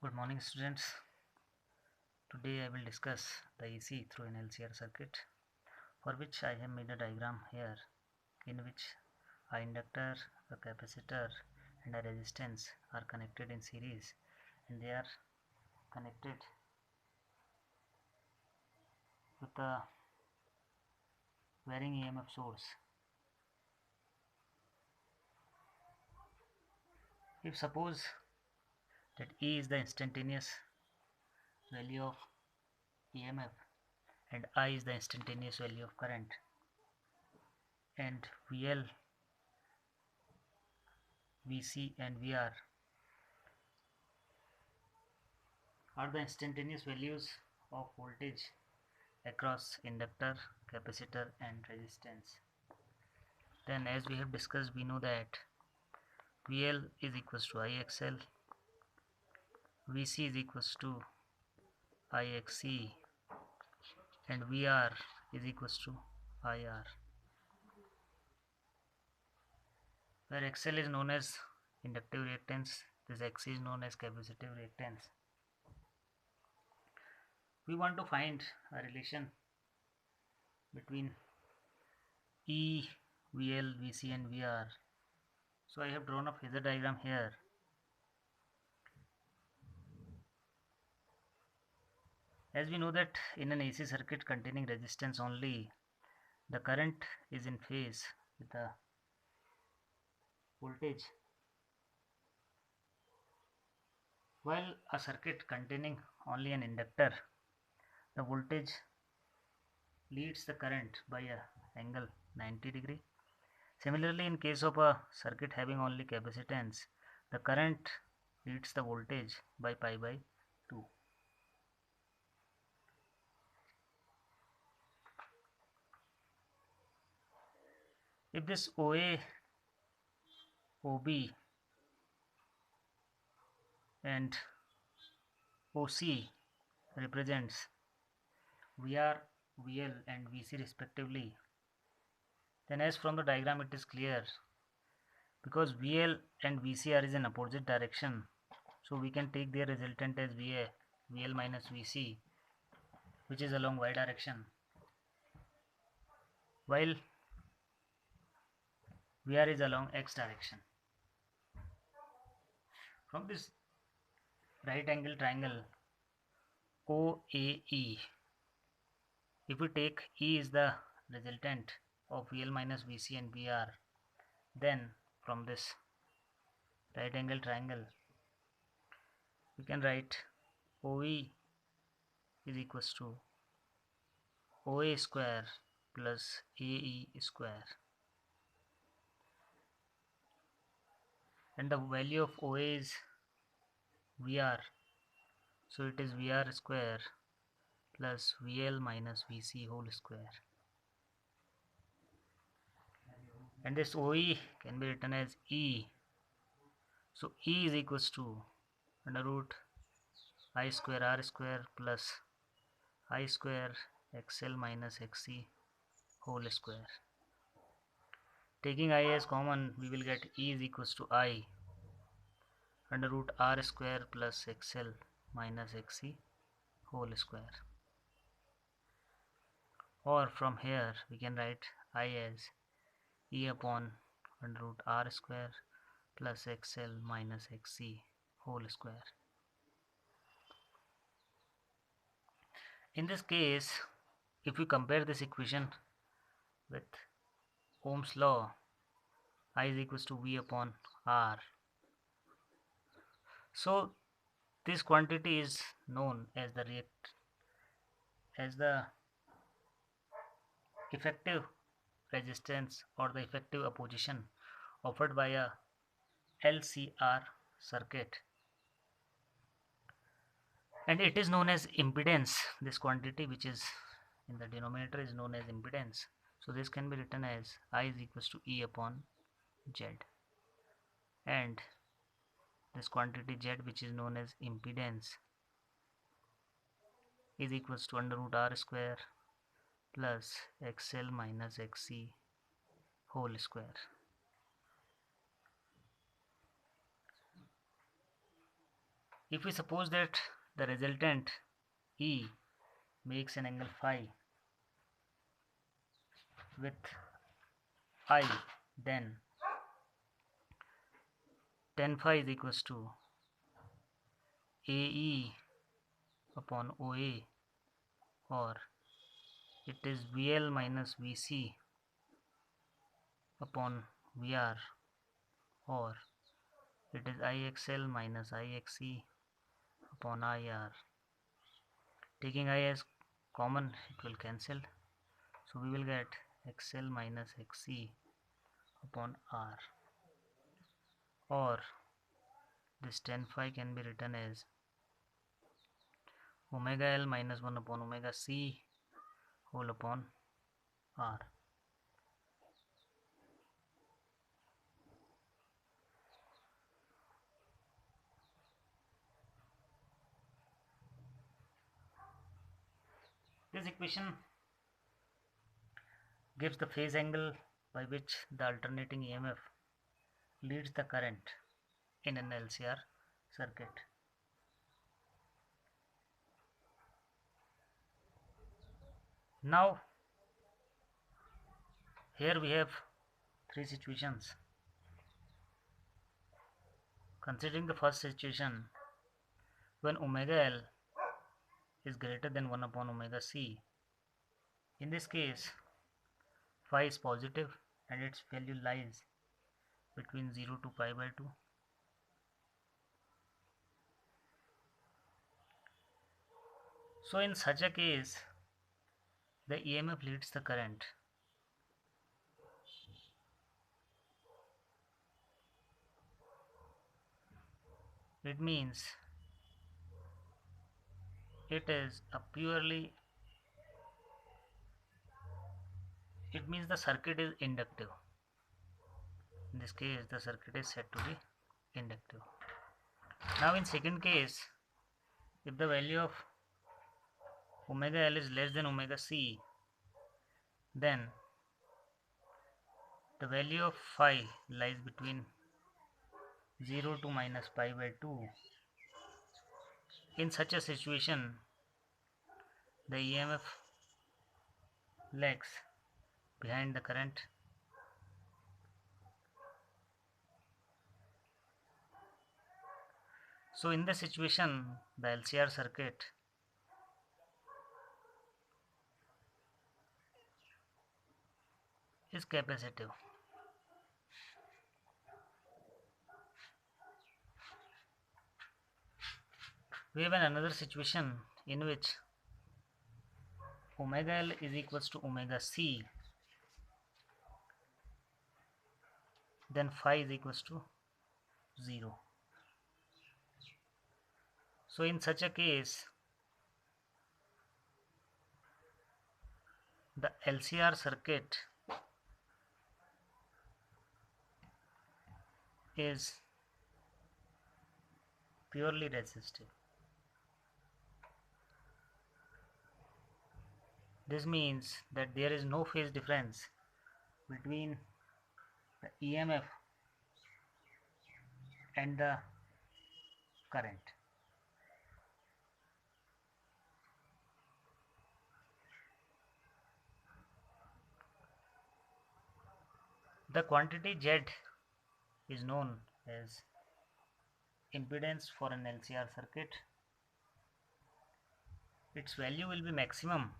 Good morning, students. Today I will discuss the AC through an LCR circuit, for which I have made a diagram here in which a inductor, a capacitor and a resistance are connected in series, and they are connected with a varying EMF source. If suppose that E is the instantaneous value of EMF and I is the instantaneous value of current, and VL, VC and VR are the instantaneous values of voltage across inductor, capacitor and resistance, then as we have discussed, we know that VL is equals to IXL, VC is equals to IXC and VR is equals to IR, where XL is known as inductive reactance, this XC is known as capacitive reactance. We want to find a relation between E, VL, VC and VR. So I have drawn a phasor diagram here. As we know that in an AC circuit containing resistance only, the current is in phase with the voltage, while a circuit containing only an inductor, the voltage leads the current by a angle 90 degree. Similarly, in case of a circuit having only capacitance, the current leads the voltage by pi by 2. If this OA, OB and OC represents VR, VL and VC respectively, then as from the diagram it is clear, because VL and VC are in opposite direction, so we can take their resultant as VL minus VC, which is along Y direction, while VR is along X direction. From this right angle triangle OAE, if we take E is the resultant of VL minus VC and VR, then from this right angle triangle we can write OE is equals to OA square plus AE square, and the value of OA is VR, so it is VR square plus VL minus VC whole square, and this OE can be written as E, so E is equals to under root I square R square plus I square XL minus XC whole square. Taking I as common, we will get E is equals to I under root R square plus XL minus XC whole square, or from here we can write I as E upon under root R square plus XL minus XC whole square. In this case, if we compare this equation with Ohm's law, I is equals to V upon R, so this quantity is known as the effective resistance or the effective opposition offered by a LCR circuit, and it is known as impedance. This quantity which is in the denominator is known as impedance, so this can be written as I is equals to E upon Z, and this quantity Z which is known as impedance is equals to under root R square plus XL minus XC whole square. If we suppose that the resultant E makes an angle phi with I, then tan phi is equals to AE upon OA, or it is VL minus VC upon VR, or it is IXL minus IXE upon IR. Taking I as common, it will cancel, so we will get XL minus XE upon R, or this tan phi can be written as omega L minus 1 upon omega C whole upon R. This equation gives the phase angle by which the alternating EMF leads the current in an LCR circuit. Now here we have three situations. Considering the first situation, when omega L is greater than 1 upon omega C, in this case phi is positive and its value lies between 0 to pi by 2. So in such a case, the EMF leads the current. It means it is a purely, it means the circuit is inductive. In this case, the circuit is said to be inductive. Now in second case, if the value of omega L is less than omega C, then the value of phi lies between 0 to minus pi by 2. In such a situation, the EMF lags behind the current. So in this situation, the LCR circuit is capacitive. We have another situation in which omega L is equals to omega C, then phi is equals to 0. So in such a case, the LCR circuit is purely resistive. This means that there is no phase difference between the EMF and the current. The quantity Z is known as impedance for an LCR circuit. Its value will be maximum